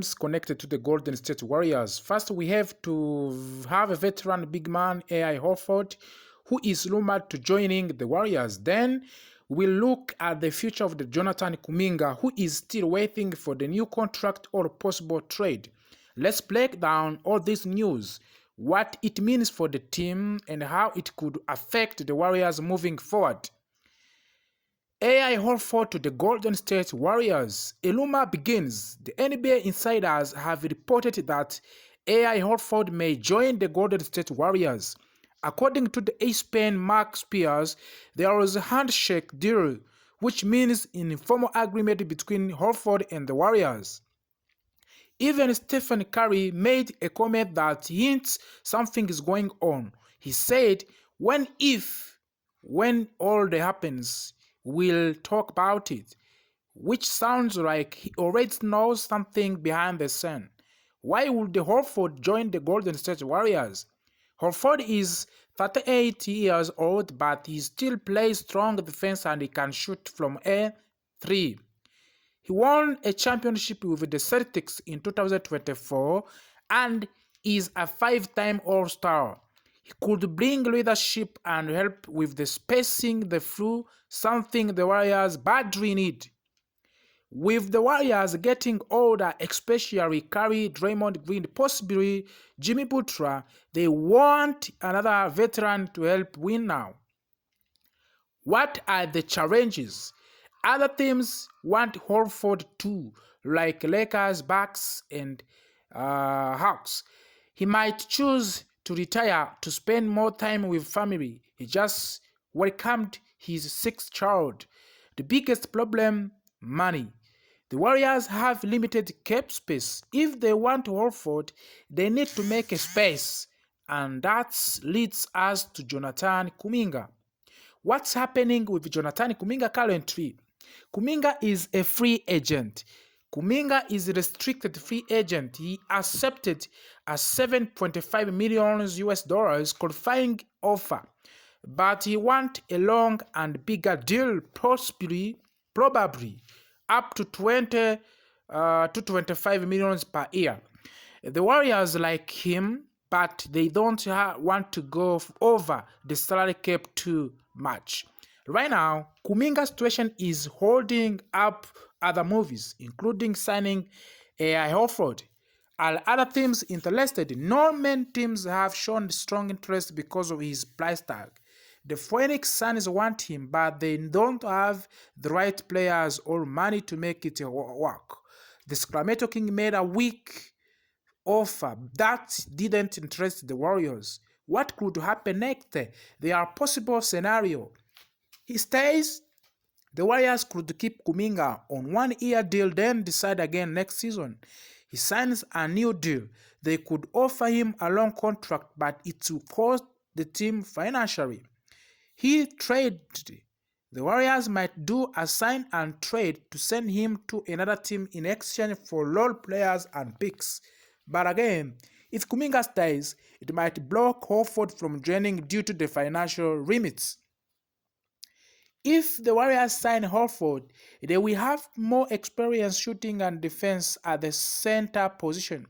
connected to the Golden State Warriors. First, we have to have a veteran big man, AI Horford, who is rumored to joining the Warriors. Then we'll look at the future of the Jonathan Kuminga, who is still waiting for the new contract or possible trade. Let's break down all this news, what it means for the team, and how it could affect the Warriors moving forward. AI Horford to the Golden State Warriors. A rumor begins. The NBA insiders have reported that AI Horford may join the Golden State Warriors. According to the ESPN Mark Spears, there was a handshake deal, which means an informal agreement between Horford and the Warriors. Even Stephen Curry made a comment that hints something is going on. He said, when all that happens, we'll talk about it, which sounds like he already knows something behind the scene. Why would the Horford join the Golden State Warriors? Horford is 38 years old, but he still plays strong defense and he can shoot from A3. He won a championship with the Celtics in 2024 and is a 5-time All-Star. He could bring leadership and help with the spacing the floor, something the Warriors badly need. With the Warriors getting older, especially Curry, Draymond Green, possibly Jimmy Butler, they want another veteran to help win now. What are the challenges? Other teams want Horford too, like Lakers, Bucks, and Hawks. He might choose to retire to spend more time with family. He just welcomed his 6th child. The biggest problem, money. The Warriors have limited cap space. If they want Horford, they need to make a space. And that leads us to Jonathan Kuminga. What's happening with Jonathan Kuminga currently? Kuminga is a free agent. Kuminga is a restricted free agent. He accepted a $7.5 million US qualifying offer, but he wants a long and bigger deal, probably up to 20 to 25 million per year. The Warriors like him, but they don't want to go over the salary cap too much. Right now, Kuminga's situation is holding up other movies, including signing AI Horford. Are other teams interested? No many teams have shown strong interest because of his price tag. The Phoenix Suns want him, but they don't have the right players or money to make it work. The Sacramento Kings made a weak offer that didn't interest the Warriors. What could happen next? There are possible scenarios. He stays. The Warriors could keep Kuminga on 1-year deal, then decide again next season. He signs a new deal. They could offer him a long contract, but it will cost the team financially. He traded. The Warriors might do a sign and trade to send him to another team in exchange for role players and picks. But again, if Kuminga stays, it might block Horford from joining due to the financial limits. If the Warriors sign Horford, they will have more experience shooting and defense at the center position.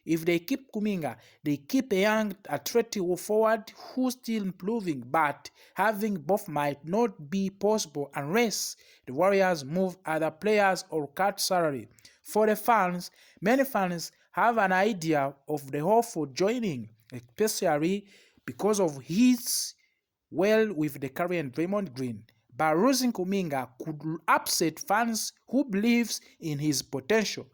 If they keep Kuminga, they keep a young, athletic forward who's still improving, but having both might not be possible unless the Warriors move other players or cut salary. For the fans, many fans have an idea of the Horford joining, especially because of his well with the Curry and Draymond Green. But losing Kuminga could upset fans who believes in his potential.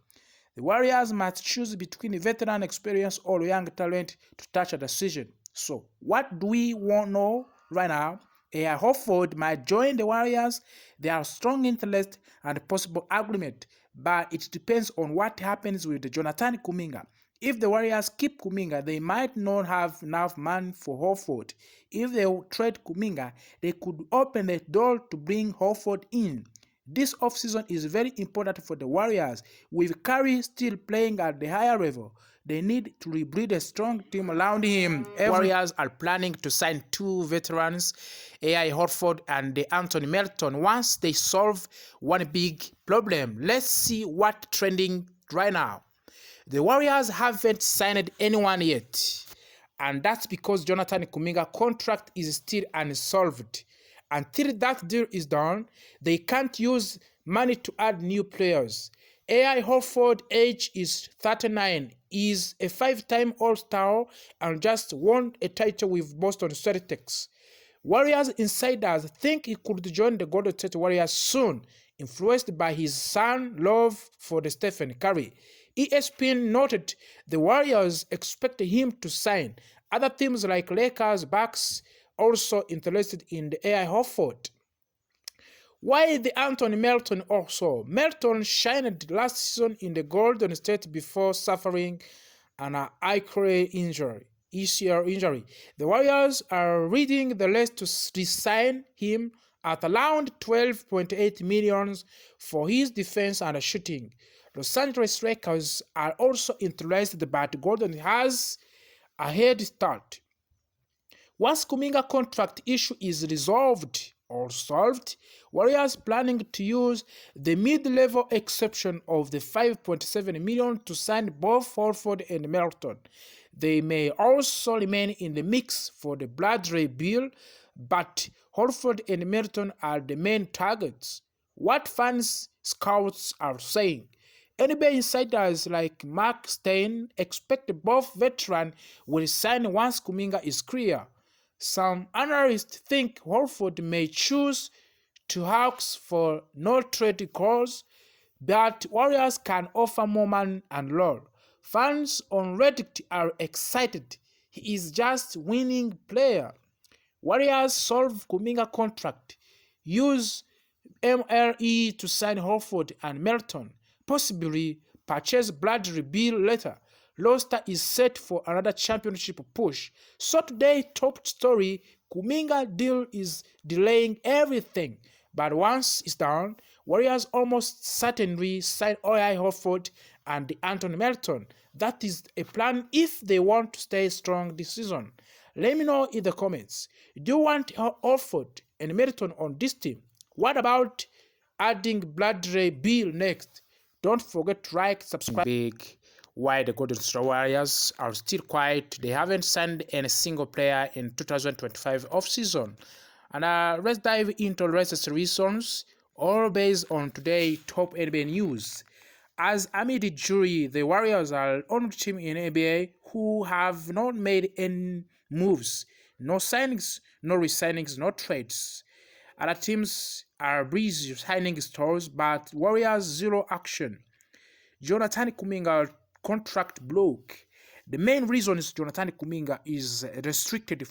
The Warriors must choose between veteran experience or young talent to touch a decision. So, what do we want to know right now? AI Horford might join the Warriors. There are strong interest and possible agreement, but it depends on what happens with the Jonathan Kuminga. If the Warriors keep Kuminga, they might not have enough money for Horford. If they trade Kuminga, they could open the door to bring Horford in. This offseason is very important for the Warriors. With Curry still playing at the higher level, they need to rebuild a strong team around him. Warriors are planning to sign 2 veterans, AI Horford and Anthony Melton, once they solve one big problem. Let's see what's trending right now. The Warriors haven't signed anyone yet, and that's because Jonathan Kuminga contract is still unsolved. Until that deal is done, they can't use money to add new players. AI Horford, age is 39, is a 5-time All-Star and just won a title with Boston Celtics. Warriors insiders think he could join the Golden State Warriors soon, influenced by his son's love for the Stephen Curry. ESPN noted the Warriors expect him to sign. Other teams like Lakers, Bucks also interested in the AI Horford. Why the Anthony Melton also? Melton shined last season in the Golden State before suffering an ACL injury. The Warriors are reading the list to resign him at around $12.8 million for his defense and shooting. Los Angeles Lakers are also interested, but Golden has a head start. Once Kuminga contract issue is resolved or solved, Warriors planning to use the mid-level exception of the $5.7 million to sign both Horford and Melton. They may also remain in the mix for the Bradley Bill, but Horford and Melton are the main targets. What fans scouts are saying. NBA insiders like Mark Stein expect both veterans will sign once Kuminga is clear. Some analysts think Horford may choose to Hawks for no trade clause, but Warriors can offer more money and role. Fans on Reddit are excited. He is just winning player. Warriors solve Kuminga contract. Use MLE to sign Horford and Melton. Possibly purchase Bradley Beal later. Roster is set for another championship push. So today's top story, Kuminga deal is delaying everything. But once it's done, Warriors almost certainly sign AI Horford and Anthony Melton. That is a plan if they want to stay strong this season. Let me know in the comments. Do you want Horford and Melton on this team? What about adding Bradley Beal next? Don't forget to like, subscribe. Big. Why the Golden State Warriors are still quiet. They haven't signed any single player in 2025 offseason. And let's dive into the rest of the reasons, all based on today's top NBA news. As amid the jury, the Warriors are the only team in NBA who have not made any moves. No signings, no resignings, no trades. Other teams are busy signing stars, but Warriors zero action. Jonathan Kuminga contract bloke. The main reason is Jonathan Kuminga is restricted